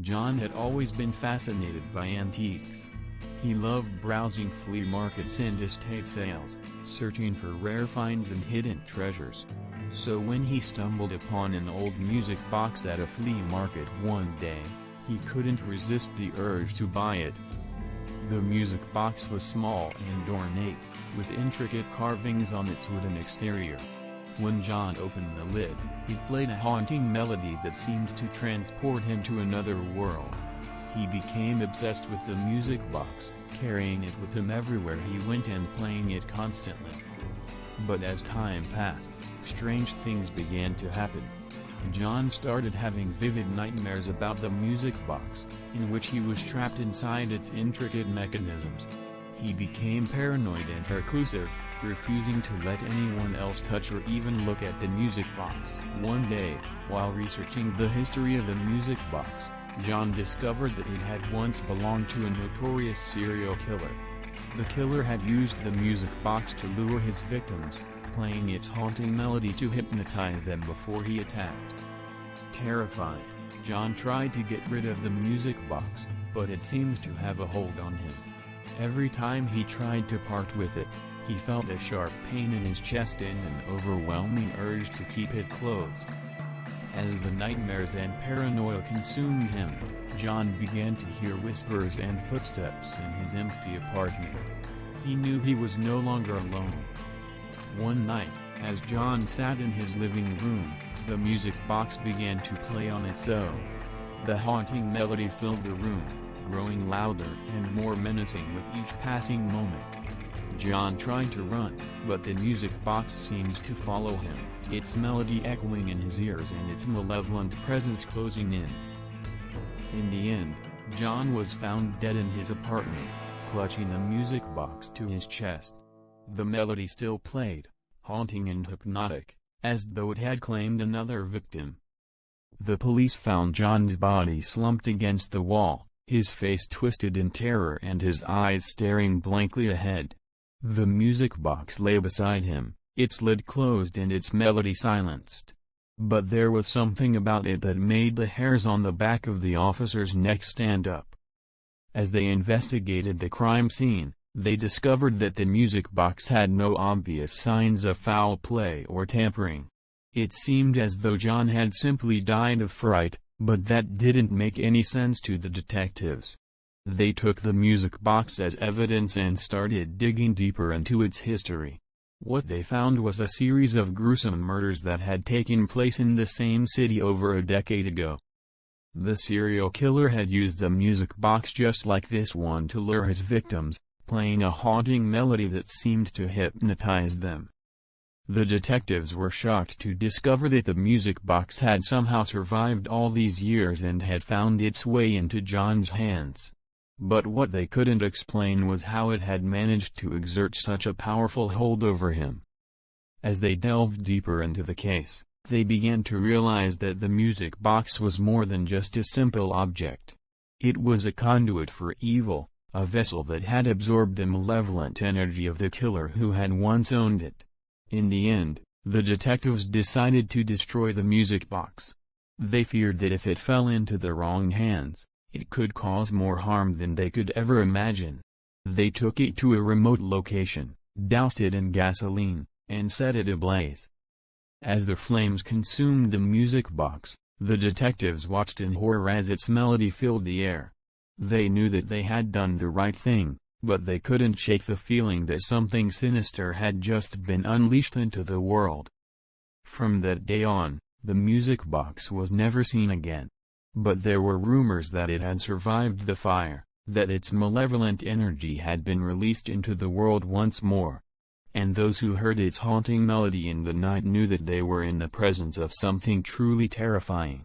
John had always been fascinated by antiques. He loved browsing flea markets and estate sales, searching for rare finds and hidden treasures. So when he stumbled upon an old music box at a flea market one day, he couldn't resist the urge to buy it. The music box was small and ornate, with intricate carvings on its wooden exterior. When John opened the lid, it played a haunting melody that seemed to transport him to another world. He became obsessed with the music box, carrying it with him everywhere he went and playing it constantly. But as time passed, strange things began to happen. John started having vivid nightmares about the music box, in which he was trapped inside its intricate mechanisms. He became paranoid and reclusive, refusing to let anyone else touch or even look at the music box. One day, while researching the history of the music box, John discovered that it had once belonged to a notorious serial killer. The killer had used the music box to lure his victims, playing its haunting melody to hypnotize them before he attacked. Terrified, John tried to get rid of the music box, but it seemed to have a hold on him. Every time he tried to part with it, he felt a sharp pain in his chest and an overwhelming urge to keep it close. As the nightmares and paranoia consumed him, John began to hear whispers and footsteps in his empty apartment. He knew he was no longer alone. One night, as John sat in his living room, the music box began to play on its own. The haunting melody filled the room, growing louder and more menacing with each passing moment. John tried to run, but the music box seemed to follow him, its melody echoing in his ears and its malevolent presence closing in. In the end, John was found dead in his apartment, clutching the music box to his chest. The melody still played, haunting and hypnotic, as though it had claimed another victim. The police found John's body slumped against the wall, his face twisted in terror and his eyes staring blankly ahead. The music box lay beside him, its lid closed and its melody silenced. But there was something about it that made the hairs on the back of the officer's neck stand up. As they investigated the crime scene, they discovered that the music box had no obvious signs of foul play or tampering. It seemed as though John had simply died of fright, but that didn't make any sense to the detectives. They took the music box as evidence and started digging deeper into its history. What they found was a series of gruesome murders that had taken place in the same city over a decade ago. The serial killer had used a music box just like this one to lure his victims, playing a haunting melody that seemed to hypnotize them. The detectives were shocked to discover that the music box had somehow survived all these years and had found its way into John's hands. But what they couldn't explain was how it had managed to exert such a powerful hold over him. As they delved deeper into the case, they began to realize that the music box was more than just a simple object. It was a conduit for evil, a vessel that had absorbed the malevolent energy of the killer who had once owned it. In the end, the detectives decided to destroy the music box. They feared that if it fell into the wrong hands, it could cause more harm than they could ever imagine. They took it to a remote location, doused it in gasoline, and set it ablaze. As the flames consumed the music box, the detectives watched in horror as its melody filled the air. They knew that they had done the right thing, but they couldn't shake the feeling that something sinister had just been unleashed into the world. From that day on, the music box was never seen again. But there were rumors that it had survived the fire, that its malevolent energy had been released into the world once more. And those who heard its haunting melody in the night knew that they were in the presence of something truly terrifying.